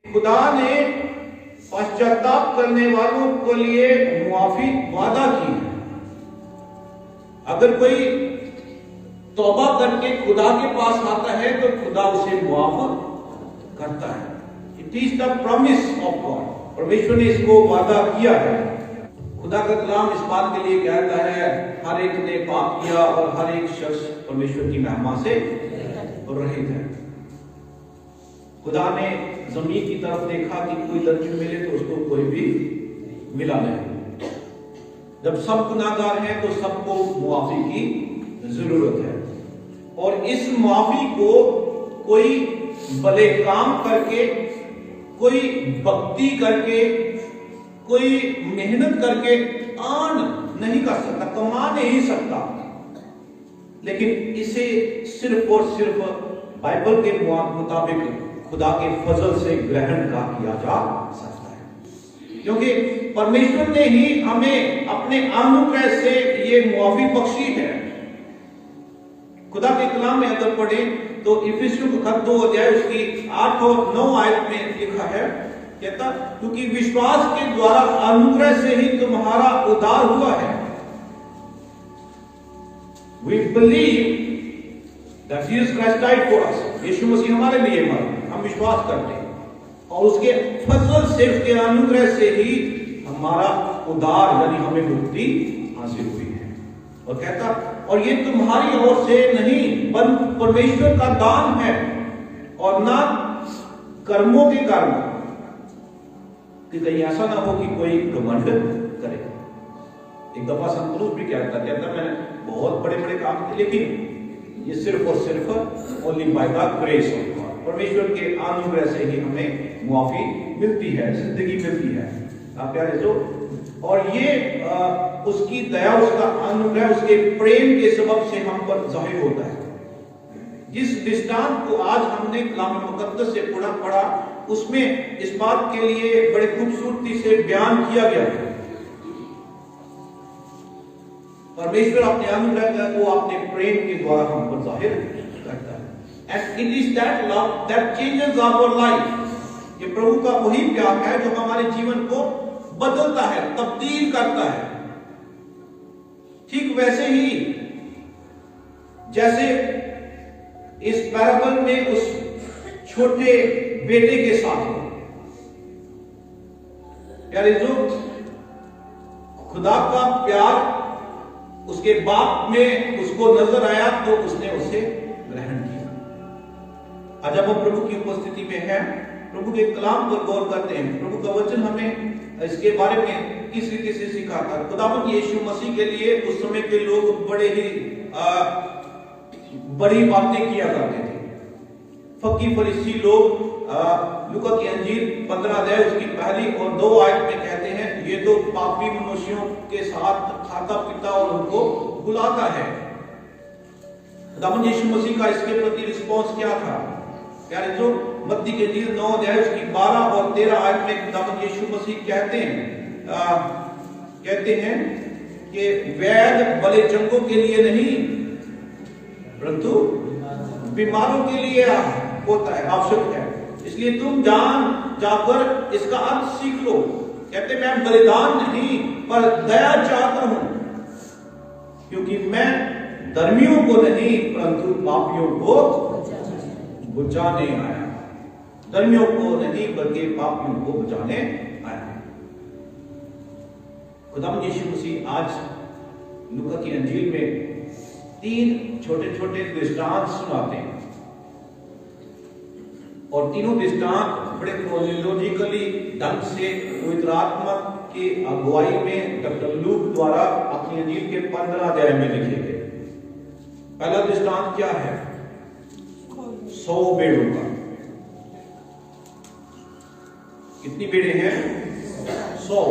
खुदा ने पश्चाताप करने वालों के लिए मुआफी वादा की है। अगर कोई तौबा करके खुदा के पास आता है तो खुदा उसे मुआफ करता है। It is the promise of God. परमेश्वर ने इसको वादा किया है। खुदा का कलाम इस बात के लिए कहता है हर एक ने पाप किया और हर एक शख्स परमेश्वर की महिमा से रहित है। खुदा ने जमीन की तरफ देखा कि कोई धर्मी मिले तो उसको कोई भी मिला नहीं। जब सब गुनाहगार हैं तो सबको मुआफी की जरूरत है और इस मुआफी को कोई भले काम करके, कोई भक्ति करके, कोई मेहनत करके अर्न नहीं कर सकता, कमा नहीं सकता, लेकिन इसे सिर्फ और सिर्फ बाइबल के मुताबिक खुदा के फजल से ग्रहण किया जा सकता है, क्योंकि परमेश्वर ने ही हमें अपने अनुग्रह से ये मुआफी बख्शी है। खुदा के कलाम में अगर पढ़े तो इफिसियों का खत 2 अध्याय उसकी 8 और 9 आयत में लिखा है, कहता क्योंकि विश्वास के द्वारा अनुग्रह से ही तुम्हारा उद्धार हुआ है। We believe that Jesus Christ died for us. यीशु मसीह हमारे लिए मरा, हम विश्वास करते हैं और उसके फजल से, उसके अनुग्रह से ही हमारा उद्धार यानी हमें मुक्ति हासिल हुई है। और कहता और ये तुम्हारी ओर से नहीं परमेश्वर का दान है और ना कर्मों के कारण, कि कहीं ऐसा ना हो कि कोई घमंड करे। एक दफा संत पौलुस भी कहता मैंने बहुत बड़े बड़े काम किए, लेकिन ये सिर्फ और सिर्फ only by the grace of God, परमेश्वर के अनुग्रह से ही हमें मुआफी मिलती है, जिंदगी मिलती है। आप प्यारे जो और ये उसकी दया, उसका अनुग्रह, उसके प्रेम के सबब से हम पर जाहिर होता है। जिस दृष्टांत को आज हमने कलाम मुकद्दस से पढ़ा उसमें इस बात के लिए बड़े खूबसूरती से बयान किया गया है। परमेश्वर अपने अनुग्रह को अपने प्रेम के द्वारा हम पर जाहिर करता है। And it is that love that changes our life. ये प्रभु का वही प्यार है जो हमारे जीवन को बदलता है, तब्दील करता है। ठीक वैसे ही जैसे इस पैराबल में उस छोटे बेटे के साथ प्यारे जो खुदा का प्यार उसके बाप में उसको नजर आया तो उसने उसे ग्रहण किया। आज जब हम प्रभु की उपस्थिति में हैं, प्रभु के कलाम पर गौर करते हैं, प्रभु का वचन हमें इसके बारे में किस रीति से सिखाता है। खुदावंद यीशु मसीह के लिए उस समय के लोग बड़े ही बड़ी बातें किया करते थे। फकीर फरीसी लोग लूका की अंजील 15 अध्याय उसकी पहली और 2 आयत में कहते हैं ये तो पापी मनुष्यों के साथ खाता पीता और उनको बुलाता है। खुदावंद यीशु मसीह का इसके प्रति रिस्पॉन्स क्या था? प्यारे जो मत्ती के अंजील 9 अध्याय उसकी 12 और 13 आयत में खुदावंद यीशु मसीह कहते हैं कि वैद्य भले चंगों के लिए नहीं परंतु बीमारों के लिए होता है, आवश्यक है। इसलिए तुम जाकर इसका अर्थ सीख लो। कहते मैं बलिदान नहीं पर दया चाहता हूं, क्योंकि मैं धर्मियों को नहीं परंतु पापियों को बुझाने आया। धर्मियों को नहीं बल्कि पापियों को बुझाने आया। खुदावंद यीशु मसीह आज लूका की अंजील में 3 छोटे छोटे दृष्टांत सुनाते हैं और तीनों दृष्टांत बड़े क्रोनोलॉजिकली ढंग से पवित्र आत्मा की अगुवाई में डॉक्टर लूक द्वारा अपनी अंजील के 15 अध्याय में लिखे गए। पहला दृष्टांत क्या है? 100 भेड़ों का। कितनी भेड़ें हैं? 100।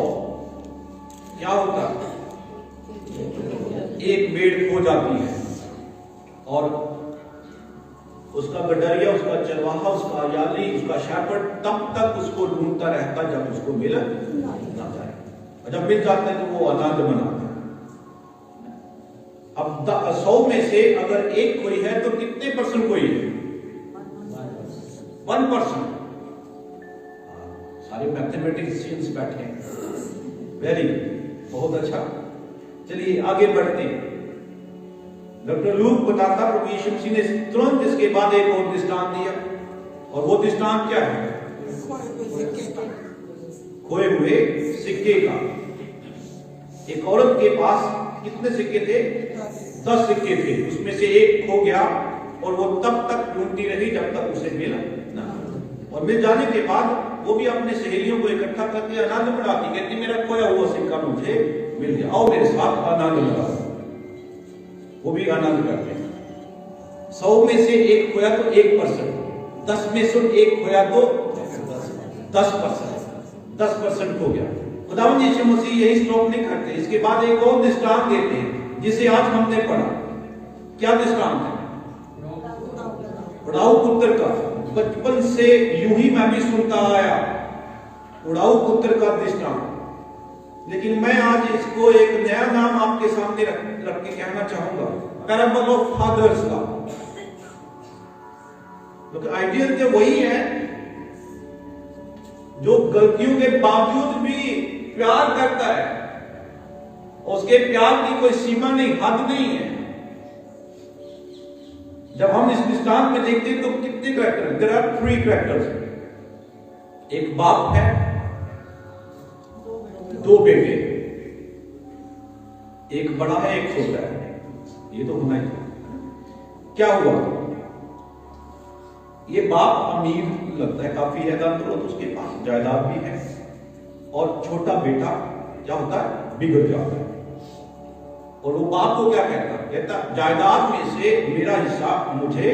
क्या होता? एक भेड़ खो जाती है और उसका गडरिया, उसका चरवाहा, उसका याली, उसका शेफर्ड तब तक उसको ढूंढता रहता जब उसको मिल ना जाए, और जब मिल जाता है तो वो आनंद मनाता है। अब 100 में से अगर एक कोई है तो कितने परसेंट कोई है? 1%। सारे मैथमेटिशियंस बैठे हैं, वेरी बहुत अच्छा। चलिए आगे बढ़ते हैं। डॉक्टर लूक बताता प्रभु यीशु मसीह ने तुरंत इसके बाद एक और दृष्टांत दिया, और वो दृष्टांत क्या है? खोए हुए सिक्के का। एक औरत के पास कितने सिक्के थे? 10 सिक्के थे। उसमें से एक खो गया और वो तब तक ढूंढती रही जब तक उसे मिला ना। और मिल जाने के बाद वो भी अपने सहेलियों को इकट्ठा करके आनंद मनाती, कहती मेरा खोया हुआ सिक्का मुझे मिल गया, आओ मेरे साथ आनंद मनाओ। वो भी आनंद करते हैं। 100 में से एक खोया तो 1%, 10 में से एक खोया तो 10% हो गया। खुदावंद यीशु मसीह यही स्टॉप नहीं करते, इसके बाद एक और दृष्टांत देते हैं जिसे आज हमने पढ़ा। क्या दृष्टांत है? उड़ाऊ पुत्र का। बचपन से यूं ही मैं भी सुनता आया, उड़ाऊ पुत्र का दृष्टांत। लेकिन मैं आज इसको एक नया नाम आपके सामने रख के कहना चाहूंगा, पैराबल ऑफ फादर्स का। क्योंकि आइडियल तो वही है जो गलतियों के बावजूद भी प्यार करता है, उसके प्यार की कोई सीमा नहीं, हद नहीं है। जब हम इस दृष्टांत में देखते हैं तो कितने कैरेक्टर? There are 3 characters. एक बाप है, 2 बेटे, एक बड़ा है एक छोटा है। ये तो होना ही था। क्या हुआ? ये बाप अमीर लगता है, काफी है दान दौलत उसके पास, जायदाद भी है, और छोटा बेटा क्या होता है? बिगड़ जाता है। और वो बाप को क्या कहता? कहता जायदाद में से मेरा हिस्सा मुझे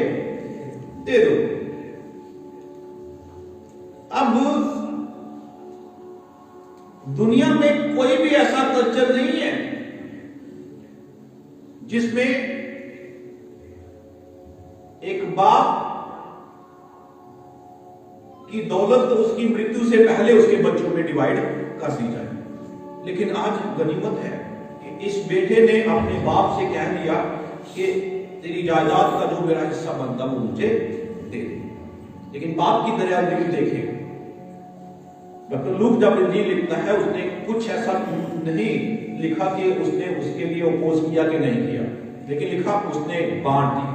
दे दो। अब दुनिया में कोई भी ऐसा कल्चर नहीं है जिसमें एक बाप की दौलत उसकी मृत्यु से पहले उसके बच्चों में डिवाइड कर दी जाए। लेकिन आज गनीमत है कि इस बेटे ने अपने बाप से कह दिया कि तेरी जायदाद का जो मेरा हिस्सा बनता वो मुझे दे। लेकिन बाप की दयालुता देखें, डॉक्टर लूक जब इंजील लिखता है उसने कुछ ऐसा नहीं लिखा कि उसने उसके लिए अपोज किया कि नहीं किया, लेकिन लिखा उसने बांट दी,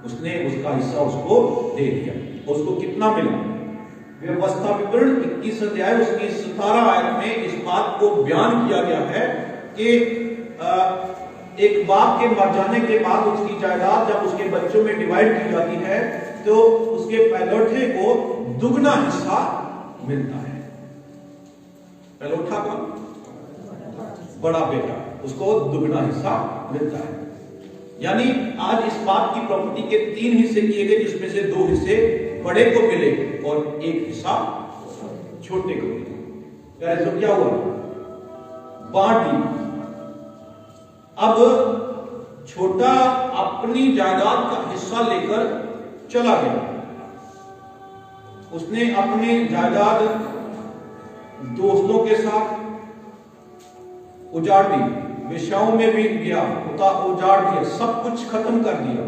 उसने उसका हिस्सा उसको दे दिया। उसको कितना मिला? व्यवस्था विवरण 21 अध्याय उसकी 17 आयत में इस बात को बयान किया गया है कि एक बाप के मर जाने के बाद उसकी जायदाद जब उसके बच्चों में डिवाइड की जाती है तो उसके पैलोठे को दुगना हिस्सा मिलता है। पैलोठा का बड़ा बेटा, उसको दुगना हिस्सा मिलता है। यानी आज इस बाप की प्रॉपर्टी के 3 हिस्से किए गए, जिसमें से 2 हिस्से बड़े को मिले और 1 हिस्सा छोटे को मिले। तो क्या हुआ? बांट दी। अब छोटा अपनी जायदाद का हिस्सा लेकर चला गया। उसने अपनी जायदाद दोस्तों के साथ उजाड़ दी, विषयों में भी गया, उजाड़ दिया, सब कुछ खत्म कर दिया।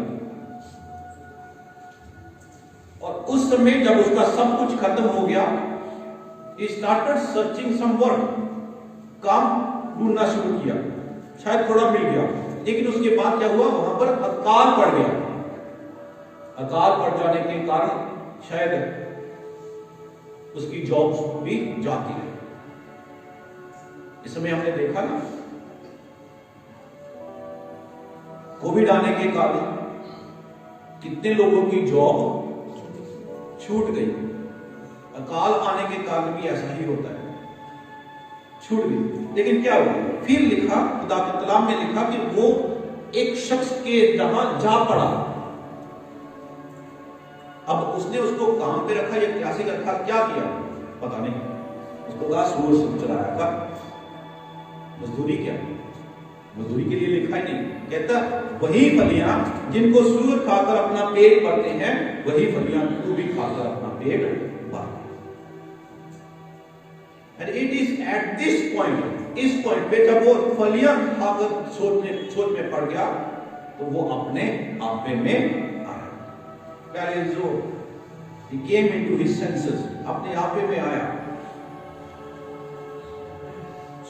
और उस समय जब उसका सब कुछ खत्म हो गया, he started searching some work, काम ढूंढना शुरू किया। शायद थोड़ा मिल गया, लेकिन उसके बाद क्या हुआ? वहां पर अकाल पड़ गया। अकाल पड़ जाने के कारण शायद उसकी जॉब्स भी जाती रही। इस समय हमने देखा ना, कोविड आने के कारण कितने लोगों की जॉब छूट गई। अकाल आने के कारण भी ऐसा ही होता है, छूट गई। लेकिन क्या हुआ? फिर लिखा, खुदा के कलाम में लिखा कि वो एक शख्स के जहां जा पड़ा। अब उसने उसको काम पे रखा या कैसे रखा, क्या किया पता नहीं। उसको कहा सूअर सब चलाया था, मजदूरी क्या? मजदूरी के लिए लिखा ही नहीं। कहता वही फलियां जिनको सूअर खाकर अपना पेट भरते हैं, वही फलियां तू भी खाकर अपना पेट भर। And it is at this point, इस पॉइंट पे जब वो फलियां खाकर सोच में पड़ गया तो वो अपने आपे में आया। He came into his senses, अपने आपे में आया।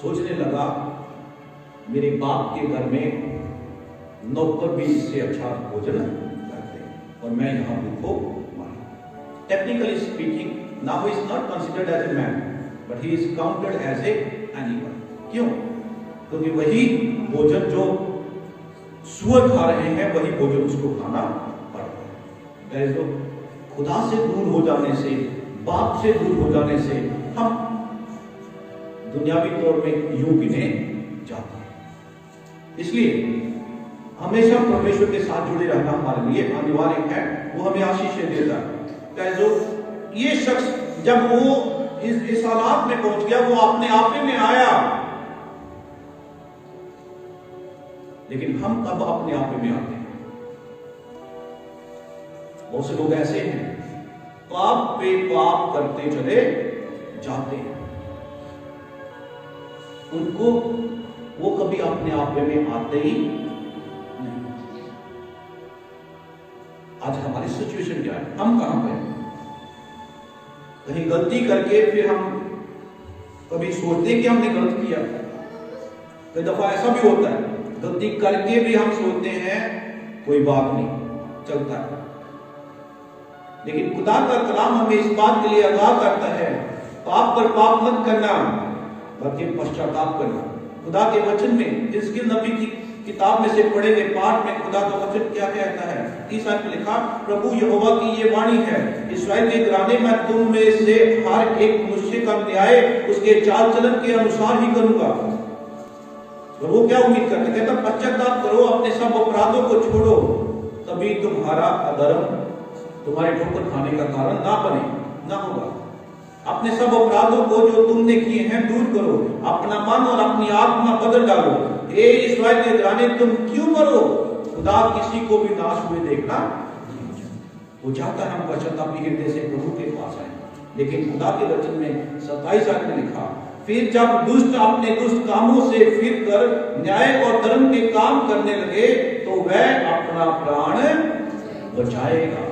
सोचने लगा मेरे बाप के घर में नौकर भी इससे अच्छा भोजन करते हैं और मैं यहाँ भूखो मारा। Technically speaking, now is not considered as a man but he is counted as a animal. क्यों? क्योंकि वही भोजन जो सुअर खा रहे हैं वही भोजन उसको खाना पड़ता है। तो खुदा से दूर हो जाने से, बाप से दूर हो जाने से हम दुनियावी तौर में यूं गिने जाते हैं। इसलिए हमेशा परमेश्वर के साथ जुड़े रहना हमारे लिए अनिवार्य है। वो हमें आशीष देता है। जो ये शख्स जब वो इस हालात में पहुंच गया, वो अपने आपे में आया, लेकिन हम कब अपने आपे में आते हैं? बहुत से लोग ऐसे हैं, पाप पे पाप करते चले जाते हैं, उनको वो कभी अपने आपे में आते ही नहीं। आज हमारी सिचुएशन क्या है? हम कहां पे हैं? कहीं गलती करके फिर हम कभी सोचते हैं कि हमने गलत किया। कई दफा ऐसा भी होता है, गलती करके भी हम सोचते हैं कोई बात नहीं, चलता है। लेकिन खुदा का कलाम हमें इस बात के लिए आगाह करता है, पाप पर पाप मत करना बल्कि पश्चाताप करना। खुदा के वचन में हिजकिय्याह नबी की किताब में से पढ़े गए पाठ में खुदा का वचन क्या कहता है? 30 आयत में लिखा, प्रभु यहोवा की ये वाणी है, इस्राएल के घराने में तुम में से हर एक मनुष्य का न्याय उसके चाल चलन के अनुसार ही करूंगा। और वो क्या उम्मीद करते? कहता पश्चाताप करो, अपने सब अपराधों को छोड़ो, तभी तुम्हारा अधर्म तुम्हारे ठोकर खाने का कारण ना होगा। अपने सब अपराधों को जो तुमने किए हैं दूर करो, अपना मन और अपनी आत्मा बदल डालो। हे इस्राएल के घराने, तुम क्यों मरो? खुदा किसी को भी नाश हुए देखना वो चाहता है हम पश्चातापी हृदय से प्रभु के पास आए। लेकिन खुदा के वचन में 27 आयत में लिखा, फिर जब दुष्ट अपने दुष्ट कामों से फिर कर न्याय और धर्म के काम करने लगे तो वह अपना प्राण बचाएगा।